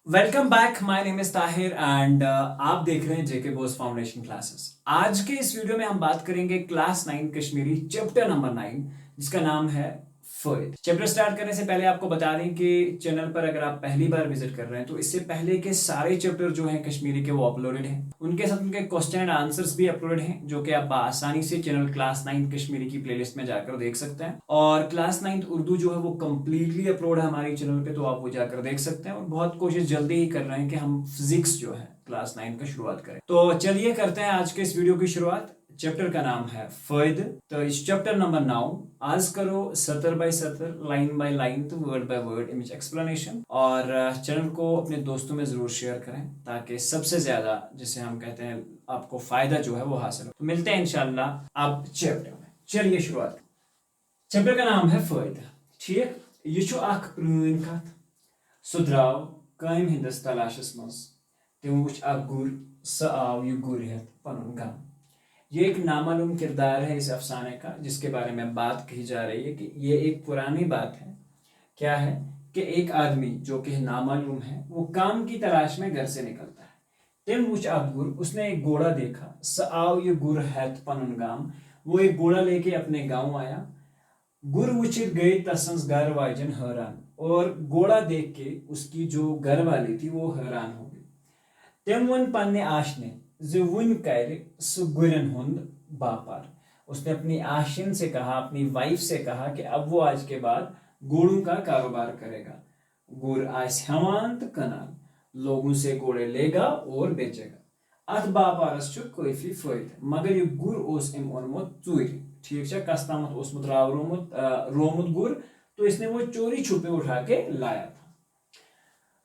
Welcome back, my name is Tahir and आप देख रहे हैं जेके बोस फाउंडेशन क्लासेस। आज के इस वीडियो में हम बात करेंगे क्लास 9 कश्मीरी चैप्टर नंबर 9 जिसका नाम है फैद। चैप्टर स्टार्ट करने से पहले आपको बता दें कि चैनल पर अगर आप पहली बार विजिट कर रहे हैं तो इससे पहले के सारे चैप्टर जो हैं कश्मीरी के वो अपलोडेड हैं, उनके साथ उनके क्वेश्चन एंड आंसर्स भी अपलोडेड हैं जो कि आप आसानी से चैनल क्लास 9 कश्मीरी की प्लेलिस्ट में जाकर देख सकते हैं। और क्लास 9 उर्दू जो है वो कंप्लीटली अपलोड है हमारी चैनल पे, तो आप वो जाकर देख सकते हैं। और बहुत कोशिश जल्दी ही कर रहे हैं कि हम फिजिक्स जो है क्लास 9 का शुरुआत करें। तो चलिए करते हैं आज के इस वीडियो की शुरुआत। चैप्टर का नाम है फैद। तो इस चैप्टर नंबर 9 आज करो सतर बाय सतर, लाइन बाय लाइन, तो word by word image explanation. और चैनल को अपने दोस्तों में जरूर शेयर करें ताकि सबसे ज्यादा जिसे हम कहते हैं आपको फायदा जो है वो हासिल हो। तो मिलते हैं इंशाल्लाह अब चैप्टर में। चलिए शुरुआत। चैप्टर का नाम है फैद। ठीक, ये छु अख प्रून कथ। सु द्राव कायम हिंदस तलाशस मज, तम वुच अख गुर, स आव यह गुर हेत पनुन गम। ये एक नामालूम किरदार है इस अफसाने का जिसके बारे में बात कही जा रही है कि ये एक पुरानी बात है। क्या है कि एक आदमी जो कि नामालूम है वो काम की तलाश में घर से निकलता है। तिम वुच अख गुर, उसने एक घोड़ा देखा। स आव यह गुर हेत पनुन गाम, वो एक घोड़ा लेके अपने गांव आया। गुर वुचित गई तसंस घर वाजन हैरान, और घोड़ा देख के उसकी जो घर वाली थी वो हैरान हो गई। तिम वन पन्ने आशने जो वन कर सु गुरन हुंद बापर, उसने अपनी आशिन से कहा, अपनी वाइफ से कहा कि अब वो आज के बाद घोड़ों का कारोबार करेगा। गुर आस हवान तो कनाल, लोगों से घोड़े लेगा और बेचेगा। अत बापारस छु काफी फैद, मगर ये गुर ओस इम ओनमुत चूर। ठीक है, कस्तामत ओसमुत राव रोमुत गुर, तो इसने वो चोरी छुपे उठा के लाया था।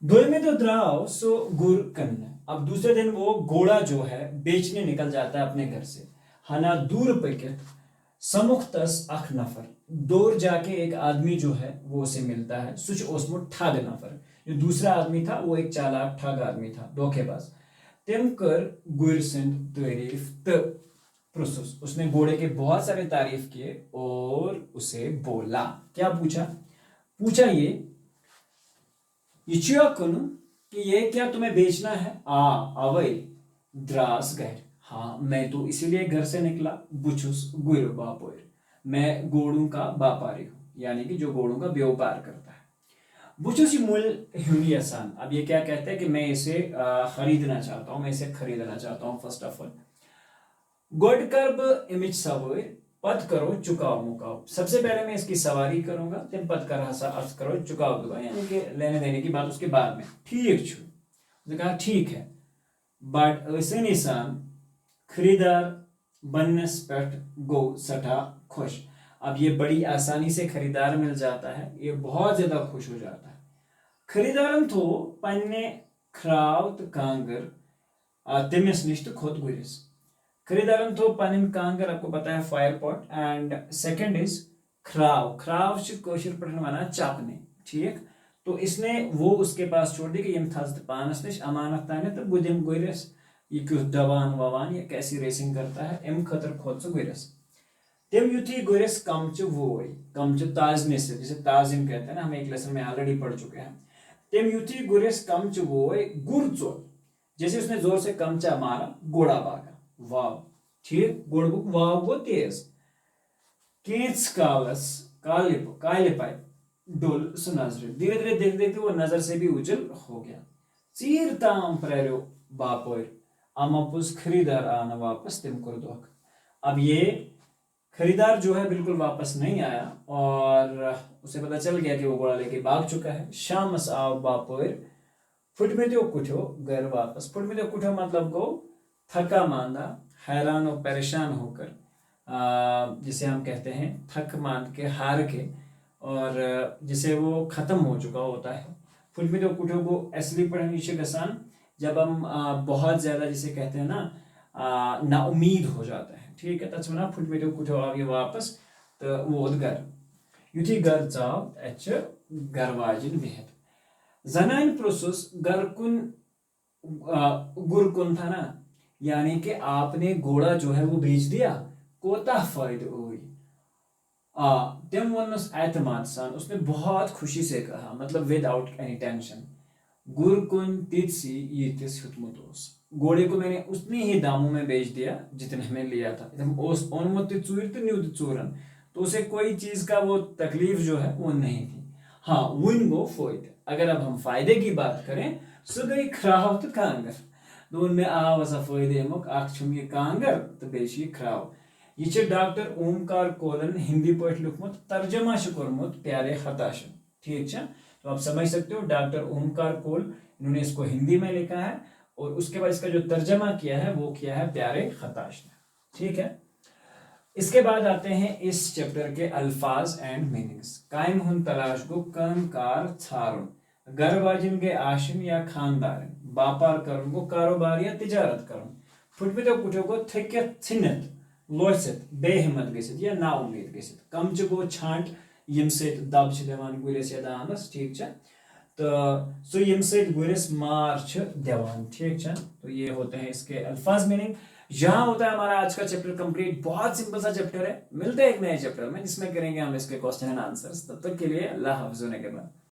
दो में तो द्राव सो गुर कन्ने, अब दूसरे दिन वो घोड़ा जो है बेचने निकल जाता है अपने घर से। हना दूर पकित समुख्तस अख नफर, दूर जाके एक आदमी जो है वो उसे मिलता है। सुच ओसमुत ठग नफर, जो दूसरा आदमी था वो एक चालाक ठग आदमी था, धोखेबाज। तिम कर गुर सिंध तारीफ त प्रोसेस, उसने घोड़े के बहुत सारे तारीफ किए और उसे बोला। क्या पूछा? पूछा ये कनु कि ये क्या तुम्हें बेचना है? अवई द्रास गैर, हाँ मैं तो इसीलिए घर से निकला। बुचुस गुर बापोर, मैं घोड़ों का व्यापारी हूँ, यानी कि जो घोड़ों का व्यापार करता है। बुचुस मूल हुई आसान, अब ये क्या कहते हैं कि मैं इसे खरीदना चाहता हूँ, मैं इसे खरीदना चाहता हूँ। फर्स्ट ऑफ ऑल गोड कर्ब इमेज सवर, पद करो चुकाओ मुकाओ। सबसे पहले मैं इसकी सवारी करूंगा, फिर पद कर अर्थ करो चुकाओ दूंगा, यानी कि लेने देने की बात उसके बाद में। ठीक छु, उसने कहा ठीक है, बट ऐसे निशान खरीदार बनस पेट गो सटा खुश। अब ये बड़ी आसानी से खरीदार मिल जाता है, ये बहुत ज्यादा खुश हो जाता है। खरीदारन तो पन्ने खरावत कांगर तिमिस निष्ठ खुद गुरिस। खरीदारन तो पनिन कांगर, आपको पता है fire pot. And second is खराव, खराव कोशिर पढ़ने वाला चापने। ठीक, तो इसने वो उसके पास छोड़ दी कि यम थस्त पानस निश अमानत ताने तो बुदिम गुरिस, ये कुछ दवान ववान ये कैसी रेसिंग करता है, एम खतर खोद से गुरिस। तिम युति गुरिस कमच वो कमच ताजने से, जिसे ताजिम कहते हैं ना, हम एक लेसन में ऑलरेडी पढ़ चुके हैं। तिम युति गुरिस कमच वो गुर चोर, जैसे उसने जोर से कमचा मारा घोड़ा भागा। वाव, ठीक, घोड़बुक वाव वो तेज। केंच कालस काले पाए डोल सु नजर, धीरे धीरे देखते देखते वो नजर से भी उजल हो गया। चीर ताम प्रेरो बापोर अमापुस खरीदार आना वापस तिम कर दो। अब ये खरीदार जो है बिल्कुल वापस नहीं आया और उसे पता चल गया कि वो घोड़ा लेके भाग चुका है। शामस आव बापोर फुट में तो कुठो घर वापस। फुट में तो कुठो मतलब को थका मांदा, हैरान और परेशान होकर, जिसे हम कहते हैं थक मान के, हार के, और जिसे वो खत्म हो चुका होता है। फुल में तो कुठो को असली पढ़ने गसान जब हम बहुत ज्यादा जिसे कहते हैं ना उम्मीद हो जाता है। ठीक है, तब फुट में तो कुठो आगे वापस तो वो घर युथी घर चाव एच घर वाजिन बेहद जनाइन प्रोसेस घर कुन गुर कुन था ना, यानी कि आपने घोड़ा जो है वो बेच दिया, कोता फायदा हुई। तिम वनस एतमाद सान, उसने बहुत खुशी से कहा, मतलब विदाउट एनी टेंशन। गुर कुन तितसी यीतिस हुतमुत ओस। घोड़े को मैंने उतने ही दामों में बेच दिया जितने में लिया था। ओस ओनमुत चूर तो न्यू चूरन, तो उसे कोई चीज का वो तकलीफ जो है वो नहीं थी। हाँ वन गो फोइट, अगर अब हम फायदे की बात करें, सो गई खराव तो कांगर। तो उनमें आव सा फायदे मुक आखुम ये कांगर तो बेशी खराव। ये डॉक्टर ओमकार कोलन हिंदी पे लिखमुत, तर्जमा कोरमुत प्यारे हताश। ठीक है, तो आप समझ सकते हो डॉक्टर ओमकार कोल, इन्होंने इसको हिंदी में लिखा है और उसके बाद इसका जो तर्जमा किया है वो किया है प्यारे हताश ने। ठीक है, इसके बाद आते हैं इस चैप्टर के अल्फाज एंड मीनिंग्स। कायम हुन तलाश को कम कार छारुन, घर वाजिन के आशिन या खानदारिन, बापार करुन को कारोबार या तिजारत करुन, फुटमितो कुटो को थेक्य थिनत लोसित बेहिम्मत गसित या ना उम्मीद गसित, कम गो छांट यम से दब दिवान गुरिस या दानस। ठीक है, तो सो यम से गुरिस मार दिवान। ठीक है, तो ये होते हैं इसके अल्फाज मीनिंग। यहाँ होता है हमारा आज का चैप्टर कंप्लीट। बहुत सिंपल सा चैप्टर है। मिलते हैं एक नए चैप्टर में जिसमें करेंगे हम इसके क्वेश्चन एंड आंसर्स। तब तक के लिए अल्लाह हाफ़िज़ होने के बाद।